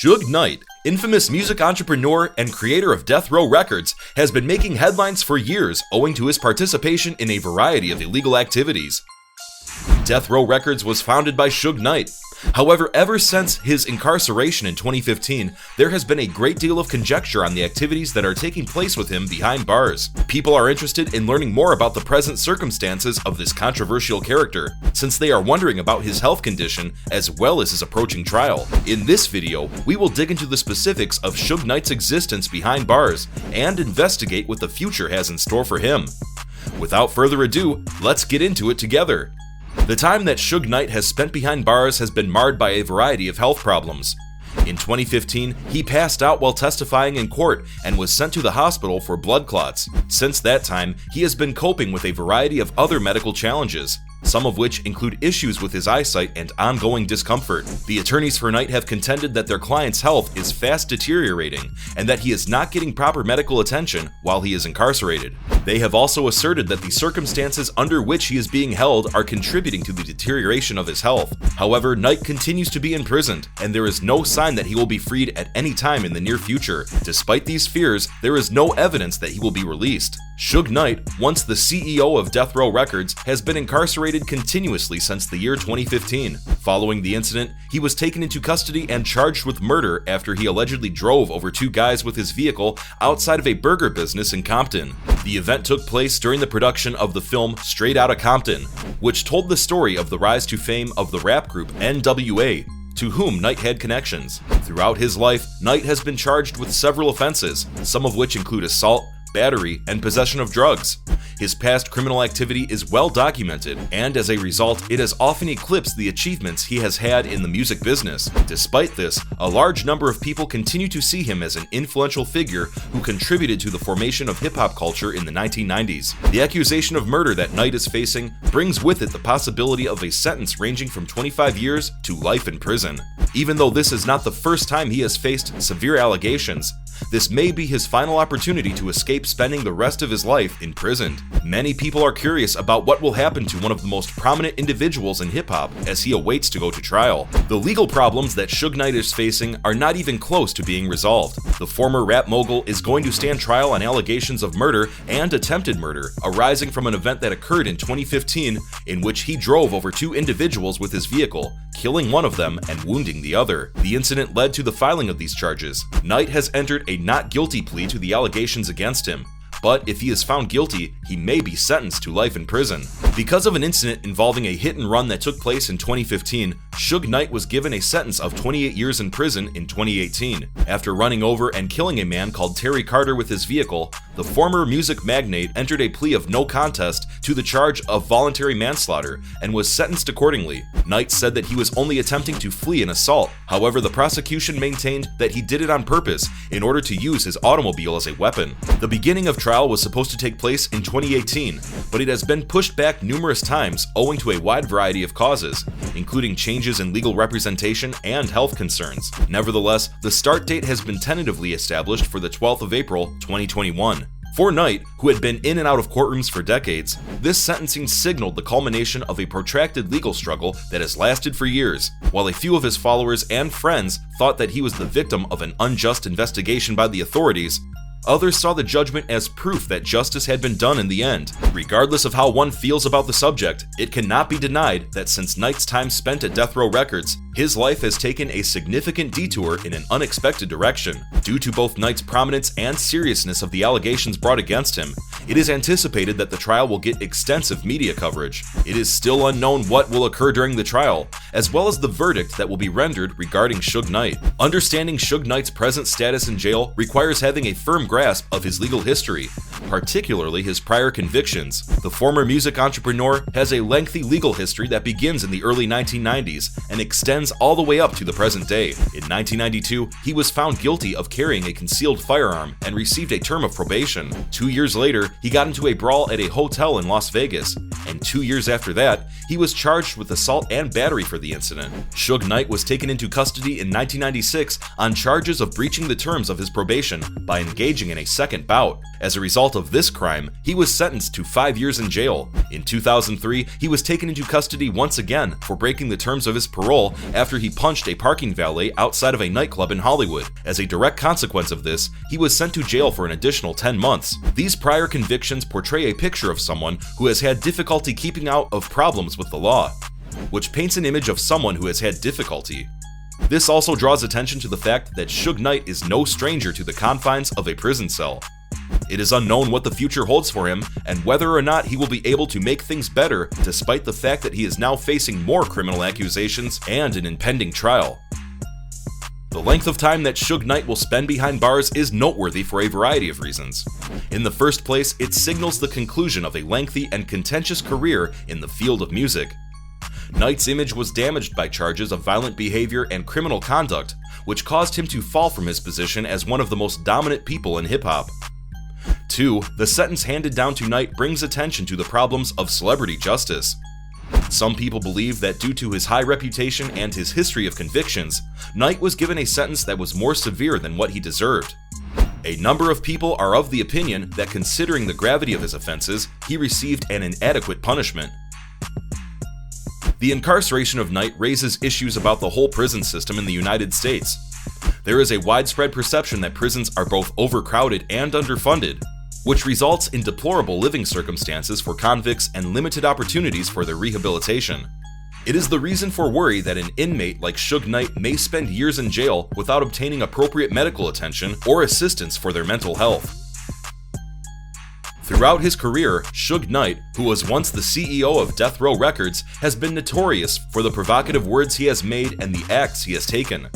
Suge Knight, infamous music entrepreneur and creator of Death Row Records, has been making headlines for years owing to his participation in a variety of illegal activities. Death Row Records was founded by Suge Knight. However, ever since his incarceration in 2015, there has been a great deal of conjecture on the activities that are taking place with him behind bars. People are interested in learning more about the present circumstances of this controversial character, since they are wondering about his health condition as well as his approaching trial. In this video, we will dig into the specifics of Suge Knight's existence behind bars and investigate what the future has in store for him. Without further ado, let's get into it together. The time that Suge Knight has spent behind bars has been marred by a variety of health problems. In 2015, he passed out while testifying in court and was sent to the hospital for blood clots. Since that time, he has been coping with a variety of other medical challenges, some of which include issues with his eyesight and ongoing discomfort. The attorneys for Knight have contended that their client's health is fast deteriorating and that he is not getting proper medical attention while he is incarcerated. They have also asserted that the circumstances under which he is being held are contributing to the deterioration of his health. However, Knight continues to be imprisoned, and there is no sign that he will be freed at any time in the near future. Despite these fears, there is no evidence that he will be released. Suge Knight, once the CEO of Death Row Records, has been incarcerated continuously since the year 2015. Following the incident, he was taken into custody and charged with murder after he allegedly drove over two guys with his vehicle outside of a burger business in Compton. The event took place during the production of the film Straight Outta Compton, which told the story of the rise to fame of the rap group NWA, to whom Knight had connections. Throughout his life, Knight has been charged with several offenses, some of which include assault, battery, and possession of drugs. His past criminal activity is well documented, and as a result, it has often eclipsed the achievements he has had in the music business. Despite this, a large number of people continue to see him as an influential figure who contributed to the formation of hip-hop culture in the 1990s. The accusation of murder that Knight is facing brings with it the possibility of a sentence ranging from 25 years to life in prison. Even though this is not the first time he has faced severe allegations, this may be his final opportunity to escape spending the rest of his life imprisoned. Many people are curious about what will happen to one of the most prominent individuals in hip-hop as he awaits to go to trial. The legal problems that Suge Knight is facing are not even close to being resolved. The former rap mogul is going to stand trial on allegations of murder and attempted murder arising from an event that occurred in 2015 in which he drove over two individuals with his vehicle, killing one of them and wounding the other. The incident led to the filing of these charges. Knight has entered a not guilty plea to the allegations against him, but if he is found guilty, he may be sentenced to life in prison. Because of an incident involving a hit and run that took place in 2015, Suge Knight was given a sentence of 28 years in prison in 2018. After running over and killing a man called Terry Carter with his vehicle, the former music magnate entered a plea of no contest to the charge of voluntary manslaughter and was sentenced accordingly. Knight said that he was only attempting to flee an assault. However, the prosecution maintained that he did it on purpose in order to use his automobile as a weapon. The beginning of trial was supposed to take place in 2018, but it has been pushed back numerous times owing to a wide variety of causes, including changes in legal representation and health concerns. Nevertheless, the start date has been tentatively established for the 12th of April, 2021. For Knight, who had been in and out of courtrooms for decades, this sentencing signaled the culmination of a protracted legal struggle that has lasted for years. While a few of his followers and friends thought that he was the victim of an unjust investigation by the authorities, others saw the judgment as proof that justice had been done in the end. Regardless of how one feels about the subject, it cannot be denied that since Knight's time spent at Death Row Records, his life has taken a significant detour in an unexpected direction. Due to both Knight's prominence and seriousness of the allegations brought against him, it is anticipated that the trial will get extensive media coverage. It is still unknown what will occur during the trial, as well as the verdict that will be rendered regarding Suge Knight. Understanding Suge Knight's present status in jail requires having a firm grasp of his legal history, particularly his prior convictions. The former music entrepreneur has a lengthy legal history that begins in the early 1990s and extends all the way up to the present day. In 1992, he was found guilty of carrying a concealed firearm and received a term of probation. 2 years later, he got into a brawl at a hotel in Las Vegas, and 2 years after that, he was charged with assault and battery for the incident. Suge Knight was taken into custody in 1996 on charges of breaching the terms of his probation by engaging in a second bout. As a result result of this crime, he was sentenced to 5 years in jail. In 2003, he was taken into custody once again for breaking the terms of his parole after he punched a parking valet outside of a nightclub in Hollywood. As a direct consequence of this, he was sent to jail for an additional 10 months. These prior convictions portray a picture of someone who has had difficulty keeping out of problems with the law, which paints an image of someone who has had difficulty. This also draws attention to the fact that Suge Knight is no stranger to the confines of a prison cell. It is unknown what the future holds for him and whether or not he will be able to make things better despite the fact that he is now facing more criminal accusations and an impending trial. The length of time that Suge Knight will spend behind bars is noteworthy for a variety of reasons. In the first place, it signals the conclusion of a lengthy and contentious career in the field of music. Knight's image was damaged by charges of violent behavior and criminal conduct, which caused him to fall from his position as one of the most dominant people in hip-hop. 2. The sentence handed down to Knight brings attention to the problems of celebrity justice. Some people believe that due to his high reputation and his history of convictions, Knight was given a sentence that was more severe than what he deserved. A number of people are of the opinion that considering the gravity of his offenses, he received an inadequate punishment. The incarceration of Knight raises issues about the whole prison system in the United States. There is a widespread perception that prisons are both overcrowded and underfunded, which results in deplorable living circumstances for convicts and limited opportunities for their rehabilitation. It is the reason for worry that an inmate like Suge Knight may spend years in jail without obtaining appropriate medical attention or assistance for their mental health. Throughout his career, Suge Knight, who was once the CEO of Death Row Records, has been notorious for the provocative words he has made and the acts he has taken.